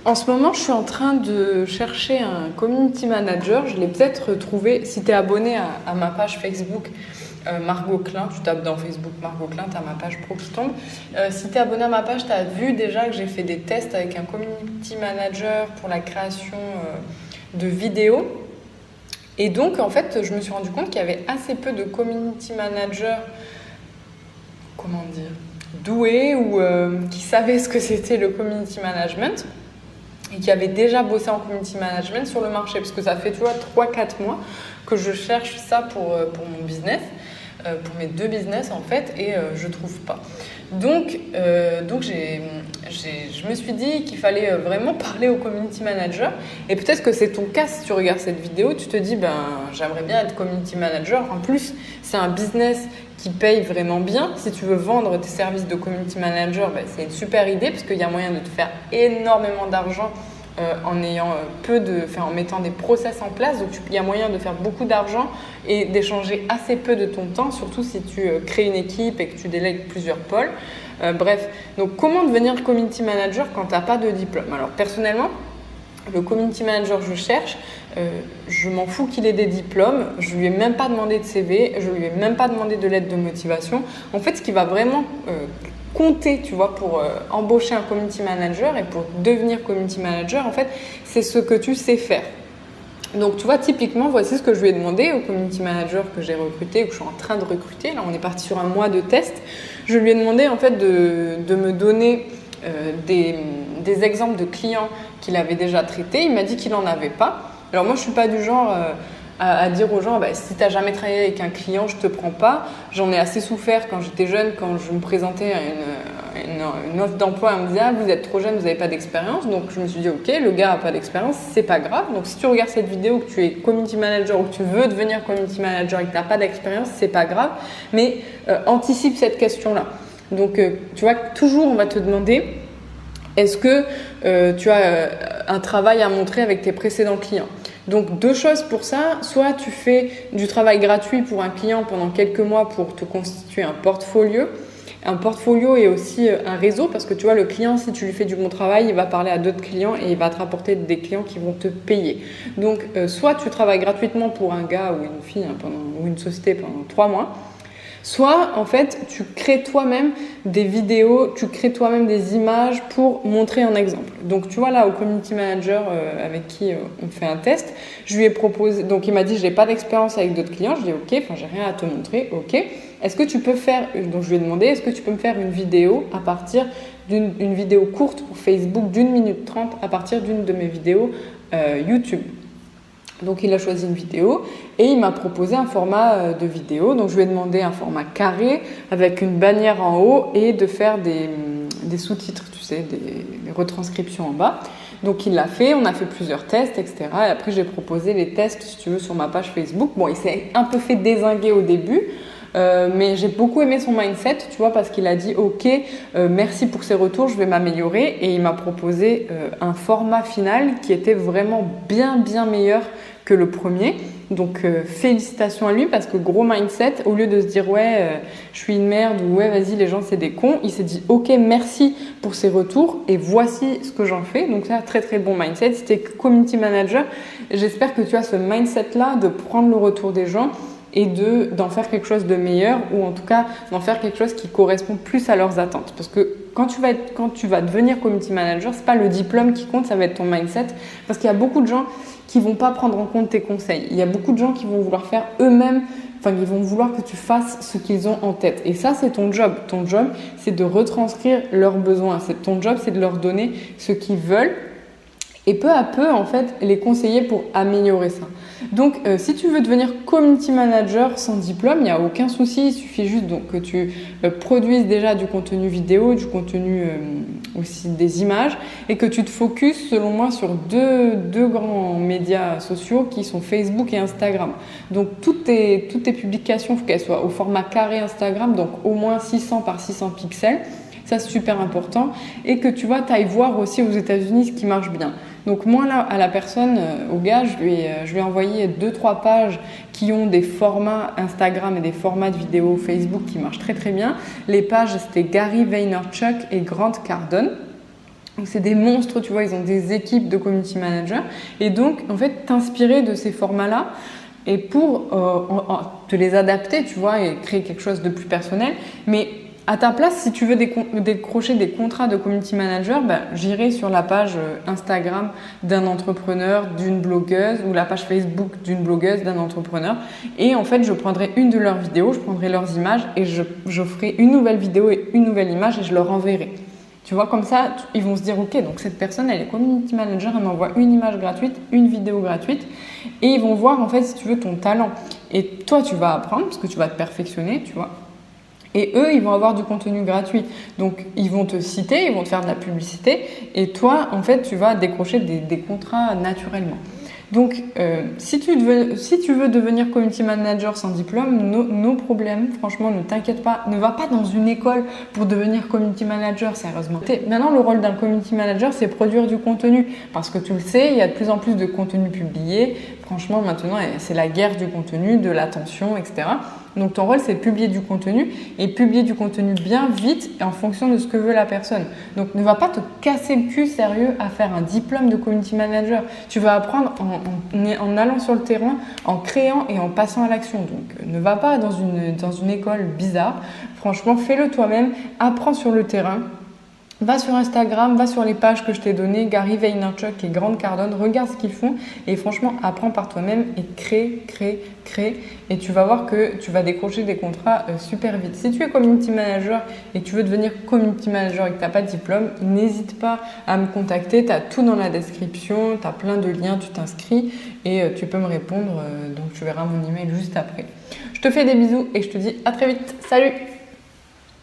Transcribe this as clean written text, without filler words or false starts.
En ce moment, je suis en train de chercher un community manager. Je l'ai peut-être trouvé. Si tu es abonné à ma page Facebook Margot Klein, tu tapes dans Facebook Margot Klein, tu as ma page pro qui tombe. Si tu es abonné à ma page, tu as vu déjà que j'ai fait des tests avec un community manager pour la création de vidéos. Et donc, en fait, je me suis rendu compte qu'il y avait assez peu de community managers, comment dire, doués ou qui savaient ce que c'était le community management et qui avaient déjà bossé en community management sur le marché. Parce que ça fait, tu vois, 3-4 mois que je cherche ça pour mon business, pour mes 2 business en fait, et je trouve pas. Donc je me suis dit qu'il fallait vraiment parler au community manager. Et peut-être que c'est ton cas si tu regardes cette vidéo, tu te dis j'aimerais bien être community manager. En plus, c'est un business qui paye vraiment bien. Si tu veux vendre tes services de community manager, c'est une super idée parce qu'il y a moyen de te faire énormément d'argent en mettant des process en place. Donc il y a moyen de faire beaucoup d'argent et d'échanger assez peu de ton temps, surtout si tu crées une équipe et que tu délègues plusieurs pôles. Bref, donc comment devenir community manager quand tu n'as pas de diplôme? Alors personnellement, le community manager que je cherche, je m'en fous qu'il ait des diplômes, je lui ai même pas demandé de CV, je lui ai même pas demandé de lettre de motivation. En fait, ce qui va vraiment compter, tu vois, pour embaucher un community manager et pour devenir community manager, en fait, c'est ce que tu sais faire. Donc, tu vois, typiquement, voici ce que je lui ai demandé au community manager que j'ai recruté ou que je suis en train de recruter. Là, on est parti sur un mois de test. Je lui ai demandé, en fait, de me donner des exemples de clients qu'il avait déjà traités. Il m'a dit qu'il n'en avait pas. Alors, moi, je ne suis pas du genre à dire aux gens, si tu n'as jamais travaillé avec un client, je ne te prends pas. J'en ai assez souffert quand j'étais jeune, quand je me présentais à une offre d'emploi, on me disait vous êtes trop jeune, vous n'avez pas d'expérience. Donc je me suis dit ok, le gars n'a pas d'expérience, c'est pas grave. Donc si tu regardes cette vidéo, que tu es community manager ou que tu veux devenir community manager et que tu n'as pas d'expérience, c'est pas grave. Mais anticipe cette question-là. Donc tu vois, toujours on va te demander est-ce que tu as un travail à montrer avec tes précédents clients. Donc 2 choses pour ça, soit tu fais du travail gratuit pour un client pendant quelques mois pour te constituer un portfolio. Un portfolio et aussi un réseau parce que tu vois, le client, si tu lui fais du bon travail, il va parler à d'autres clients et il va te rapporter des clients qui vont te payer. Donc, soit tu travailles gratuitement pour un gars ou une fille ou une société pendant 3 mois, soit en fait, tu crées toi-même des vidéos, tu crées toi-même des images pour montrer un exemple. Donc, tu vois là, au community manager avec qui on fait un test, je lui ai proposé, donc il m'a dit, je n'ai pas d'expérience avec d'autres clients. Je lui ai dit, ok, j'ai rien à te montrer, ok. Est-ce que tu peux faire, donc je lui ai demandé, est-ce que tu peux me faire une vidéo à partir d'une vidéo courte pour Facebook d'1 minute 30 à partir d'une de mes vidéos YouTube. Donc il a choisi une vidéo et il m'a proposé un format de vidéo. Donc je lui ai demandé un format carré avec une bannière en haut et de faire des sous-titres, tu sais, des retranscriptions en bas. Donc il l'a fait, on a fait plusieurs tests, etc. Et après j'ai proposé les tests, si tu veux, sur ma page Facebook. Bon, il s'est un peu fait dézinguer au début. Mais j'ai beaucoup aimé son mindset, tu vois, parce qu'il a dit ok, merci pour ces retours, je vais m'améliorer, et il m'a proposé un format final qui était vraiment bien meilleur que le premier. Donc félicitations à lui parce que gros mindset, au lieu de se dire ouais je suis une merde ou ouais vas-y les gens c'est des cons, il s'est dit ok merci pour ces retours et voici ce que j'en fais. Donc ça, très bon mindset. Si tu es community manager, j'espère que tu as ce mindset là de prendre le retour des gens et d'en faire quelque chose de meilleur, ou en tout cas d'en faire quelque chose qui correspond plus à leurs attentes. Parce que quand tu vas devenir community manager, c'est pas le diplôme qui compte, ça va être ton mindset. Parce qu'il y a beaucoup de gens qui vont pas prendre en compte tes conseils. Il y a beaucoup de gens qui vont vouloir faire eux-mêmes, ils vont vouloir que tu fasses ce qu'ils ont en tête. Et ça, c'est ton job. Ton job, c'est de retranscrire leurs besoins. Ton job, c'est de leur donner ce qu'ils veulent. Et peu à peu, en fait, les conseiller pour améliorer ça. Donc, si tu veux devenir community manager sans diplôme, il n'y a aucun souci. Il suffit juste donc, que tu produises déjà du contenu vidéo, du contenu aussi des images, et que tu te focuses, selon moi, sur deux grands médias sociaux qui sont Facebook et Instagram. Donc, toutes tes publications, il faut qu'elles soient au format carré Instagram, donc au moins 600 par 600 pixels. Ça, c'est super important. Et que tu ailles voir aussi aux États-Unis ce qui marche bien. Donc moi, là, à la personne, au gars, je lui ai envoyé 2-3 pages qui ont des formats Instagram et des formats de vidéos Facebook qui marchent très bien. Les pages, c'était Gary Vaynerchuk et Grant Cardone. Donc, c'est des monstres, tu vois, ils ont des équipes de community managers. Et donc, en fait, t'inspirer de ces formats-là et pour te les adapter, tu vois, et créer quelque chose de plus personnel. Mais à ta place, si tu veux décrocher des contrats de community manager, j'irai sur la page Instagram d'un entrepreneur, d'une blogueuse ou la page Facebook d'une blogueuse, d'un entrepreneur. Et en fait, je prendrai une de leurs vidéos, je prendrai leurs images et je ferai une nouvelle vidéo et une nouvelle image et je leur enverrai. Tu vois, comme ça, ils vont se dire, ok, donc cette personne, elle est community manager, elle m'envoie une image gratuite, une vidéo gratuite. Et ils vont voir, en fait, si tu veux, ton talent. Et toi, tu vas apprendre parce que tu vas te perfectionner, tu vois. Et eux, ils vont avoir du contenu gratuit. Donc, ils vont te citer, ils vont te faire de la publicité. Et toi, en fait, tu vas décrocher des contrats naturellement. Donc, si tu veux devenir community manager sans diplôme, no problème. Franchement, ne t'inquiète pas. Ne va pas dans une école pour devenir community manager, sérieusement. Maintenant, le rôle d'un community manager, c'est produire du contenu. Parce que tu le sais, il y a de plus en plus de contenu publié. Franchement, maintenant, c'est la guerre du contenu, de l'attention, etc. Donc, ton rôle, c'est de publier du contenu et publier du contenu bien vite et en fonction de ce que veut la personne. Donc, ne va pas te casser le cul sérieux à faire un diplôme de community manager. Tu vas apprendre en allant sur le terrain, en créant et en passant à l'action. Donc, ne va pas dans une école bizarre. Franchement, fais-le toi-même, apprends sur le terrain. Va sur Instagram, va sur les pages que je t'ai données, Gary Vaynerchuk et Grant Cardone, regarde ce qu'ils font et franchement, apprends par toi-même et crée et tu vas voir que tu vas décrocher des contrats super vite. Si tu es community manager et que tu veux devenir community manager et que tu n'as pas de diplôme, n'hésite pas à me contacter, tu as tout dans la description, tu as plein de liens, tu t'inscris et tu peux me répondre, donc tu verras mon email juste après. Je te fais des bisous et je te dis à très vite, salut!